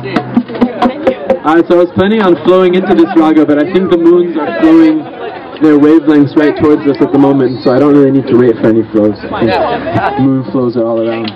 Alright, so I was planning on flowing into this raga, but I think the moons are flowing their wavelengths right towards us at the moment, so I don't really need to wait for any flows. I think moon flows are all around.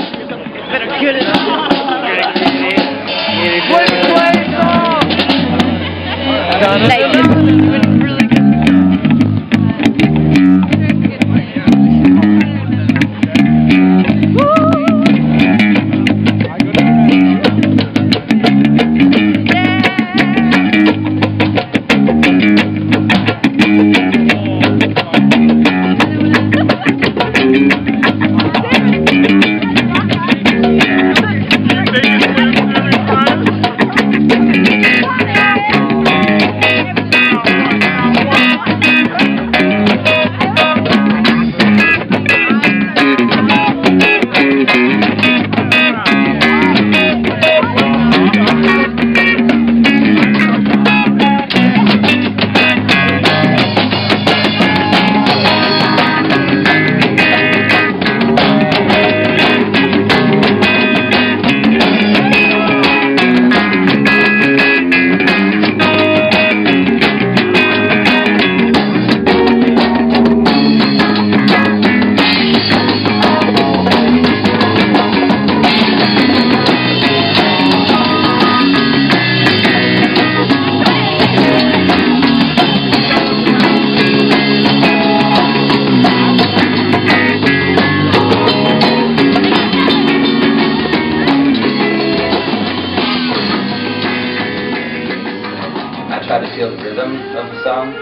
Try to feel the rhythm of the song,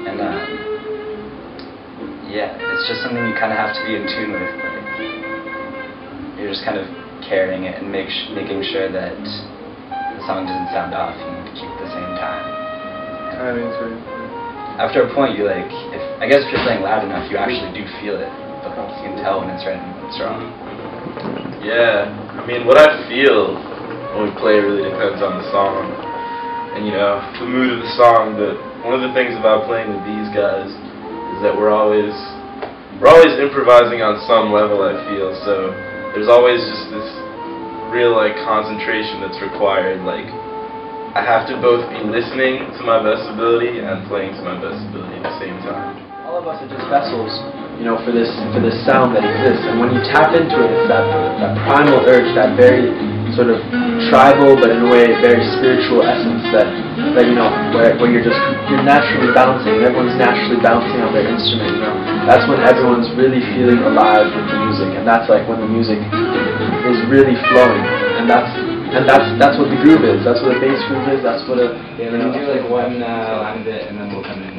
and yeah, it's just something you kind of have to be in tune with. Like, you're just kind of carrying it and making sure that the song doesn't sound off. You need to keep the same time. After a point, you I guess if you're playing loud enough, you actually do feel it. But you can tell when it's right and when it's wrong. Yeah, I mean, what I feel when we play really depends on the song. And you know, the mood of the song, but one of the things about playing with these guys is that we're always improvising on some level, I feel, so there's always just this real concentration that's required. I have to both be listening to my best ability and playing to my best ability at the same time. All of us are just vessels, you know, for this sound that exists, and when you tap into it, it's that primal urge, that very sort of tribal, but in a way very spiritual essence that you know, where you're naturally bouncing, and everyone's naturally bouncing on their instrument, you know. That's when everyone's really feeling alive with the music, and that's when the music is really flowing, and that's what the groove is. That's what a bass groove is. That's what a yeah. Let me do one line bit, and then we'll come in.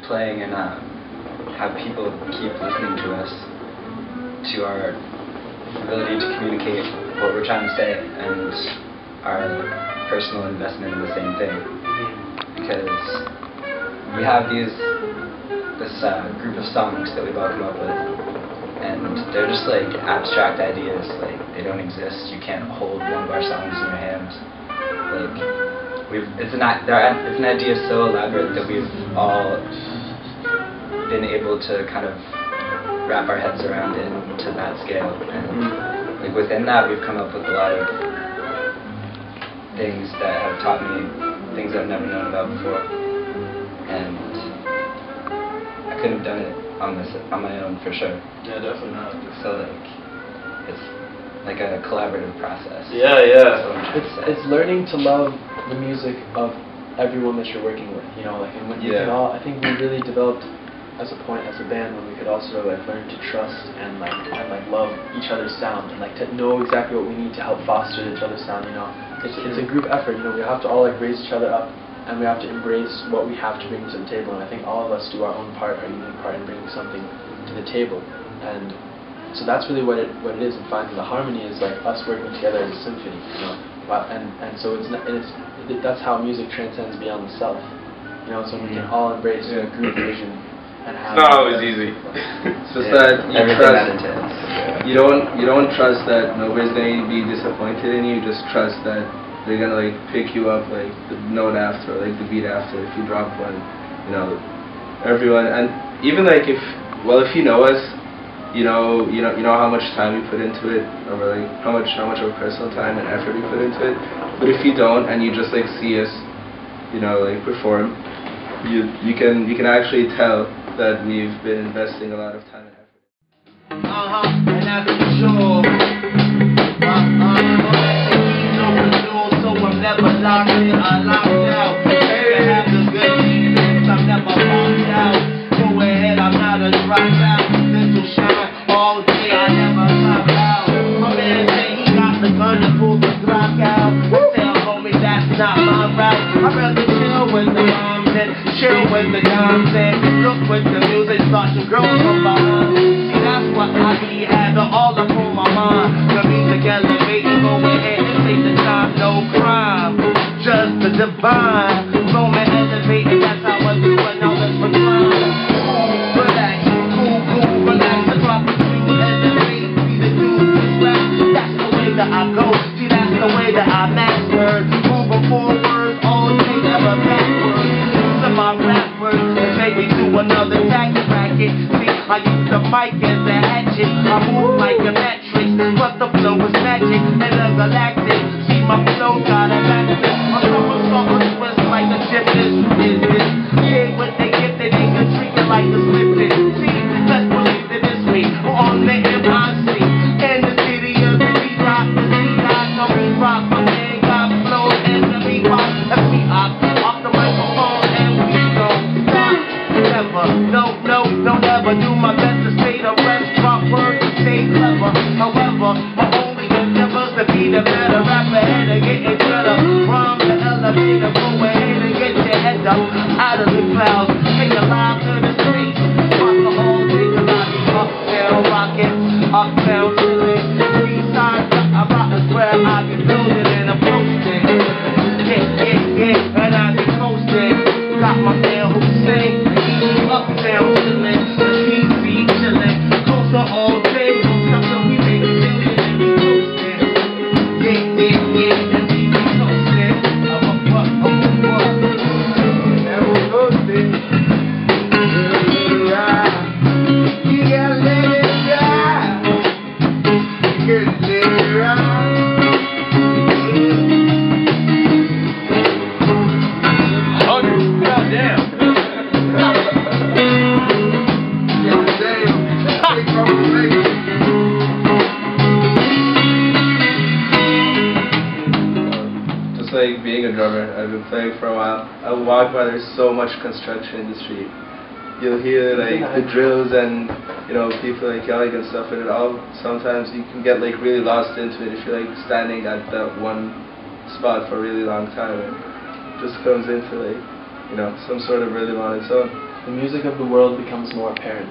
Playing and have people keep listening to us, to our ability to communicate what we're trying to say, and our personal investment in the same thing. Because we have this group of songs that we've all come up with, and they're just abstract ideas. They don't exist. You can't hold one of our songs in your hands. It's an idea so elaborate that we've all been able to kind of wrap our heads around it to that scale, and within that we've come up with a lot of things that have taught me things I've never known about before, and I couldn't have done it on my own for sure. Yeah, definitely not. So like, it's like a collaborative process. Yeah, That's what I'm trying to say. It's learning to love the music of everyone that you're working with, you know, like, and when you can all, I think we really developed as a point, as a band, when we could also like learn to trust and love each other's sound, and like to know exactly what we need to help foster each other's sound, you know. It's a group effort, you know, we have to all like raise each other up, and we have to embrace what we have to bring to the table, and I think all of us do our own part, our unique part in bringing something to the table, and so that's really what it is, and finding the harmony is like us working together as a symphony, you know, and so that's how music transcends beyond the self, you know, so we can all embrace a group vision. And it's not always easy. It's just that you Everything trust. that entails. You don't trust that nobody's gonna be disappointed in you. Just trust that they're gonna like pick you up like the note after, like the beat after. If you drop one, you know, everyone, and even like if you know us, you know how much time we put into it, or like how much of personal time and effort we put into it. But if you don't, and you just like see us, you know, like perform, you can actually tell that we've been investing a lot of time and effort. And that's for sure. So I'm never locked in or locked out. You have the good feelings, I'm never locked out. Go ahead, I'm not a dropout. This will shine all day, I never clock out. My man say he got the gun to pull the Glock out. Tell homie that's not my route. I'd rather chill with the moms and chill with the dimes and look with the music, start to grow from behind. See, that's what I be having all up on my mind. The music elevating, go ahead and take the time, no crime, just the divine moment elevating. That's how I do it. Now let's recline. Relax, cool, relax. The drop of you elevate, be the dude this rap. That's the way that I go. See, that's the way that I mastered. Moving forward all day, never backwards. Using my rap words to take me to another tax bracket. See, I use the mic as a hatchet. I move like a matrix, but the flow is magic and a galactic. See, my flow got a accent. My somersault was twist like a gymnast. Is this? Yeah, when they get the nigga treat it like a slipper. See, let's believe that it's me on the MIC. In the city of the B-Rock, the C-Rock, no B-Rock. My man got flow and the B-Rock. That's me off the microphone and we don't stop. Never, no, never do my best to stay the rest. Drop words to stay clever. However, my only endeavors to be the better rapper and to get it better. Rhyme the elevator, go ahead and get your head up out of the clouds. Take a line to the streets. Rock the whole day till I be uptown rocking, uptown chilling. East side, I rock is where I be building and I'm posting. Yeah, and I be posting. Got my man who sing. Uptown chillin', the PC chillin', closer all day, until we make it and we toastin'. Yeah, and we be toastin'. And we toastin'. You gotta let it ride. You gotta let it ride. Like being a drummer, I've been playing for a while. I walk by, there's so much construction in the street. You'll hear like the drills and people like yelling and stuff, and it all sometimes you can get like really lost into it if you're like standing at that one spot for a really long time. It just comes into like some sort of rhythm on its own. The music of the world becomes more apparent.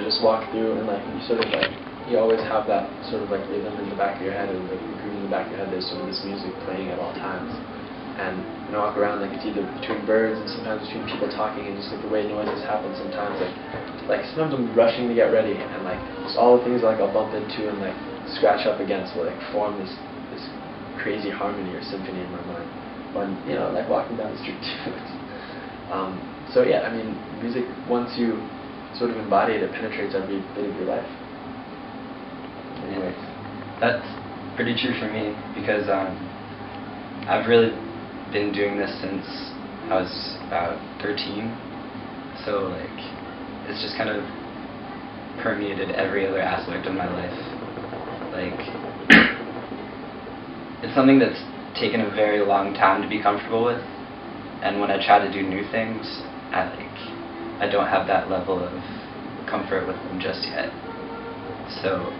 Just walk through and like you sort of like you always have that sort of like rhythm in the back of your head, and like the groove in the back of your head. There's sort of this music playing at all times, and walk around like it's either between birds and sometimes between people talking, and just like the way noises happen sometimes. Like sometimes I'm rushing to get ready, and like just all the things like I'll bump into and like scratch up against will like form this crazy harmony or symphony in my mind when like walking down the street too. So yeah, I mean, music, once you sort of embody it, it penetrates every bit of your life. Anyways, that's pretty true for me because I've really been doing this since I was about 13. So like, it's just kind of permeated every other aspect of my life. Like, it's something that's taken a very long time to be comfortable with, and when I try to do new things, I don't have that level of comfort with them just yet. So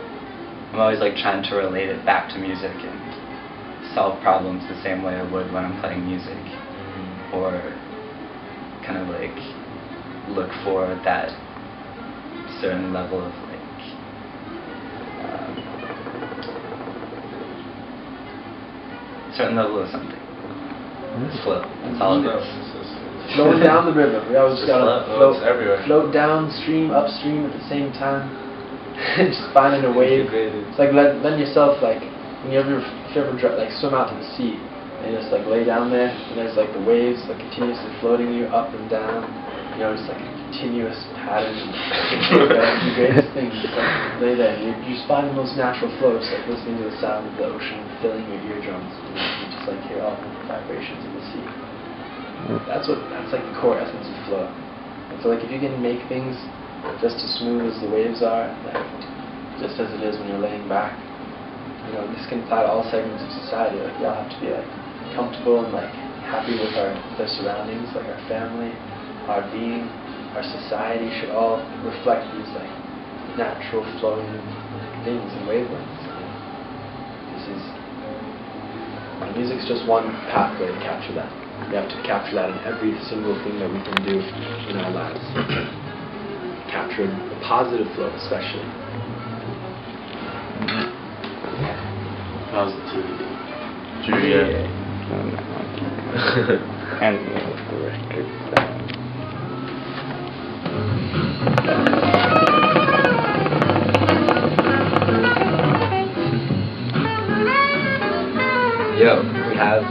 I'm always like trying to relate it back to music and solve problems the same way I would when I'm playing music, or kind of like look for that certain level of like certain level of something. It's flow. That's all it is. Flowing down the river. We always Just gotta flow. It's everywhere. float downstream, upstream at the same time. Just finding a wave. It's like letting yourself, like when if you ever like swim out to the sea and you just like lay down there and there's like the waves like continuously floating you up and down. You know, just like a continuous pattern. The greatest thing is just like lay there and you're just finding those natural flows, like listening to the sound of the ocean filling your eardrums. And you just like hear all the vibrations of the sea. That's like the core essence of flow. And so like if you can make things just as smooth as the waves are, like just as it is when you're laying back, you know, this can apply to all segments of society. Like we all have to be like comfortable and like happy with our surroundings, like our family, our being, our society should all reflect these like natural flowing things and wavelengths. Music's just one pathway to capture that. We have to capture that in every single thing that we can do in our lives. Capture the positive flow especially. Positivity. Juliet. And the record. Yo, we have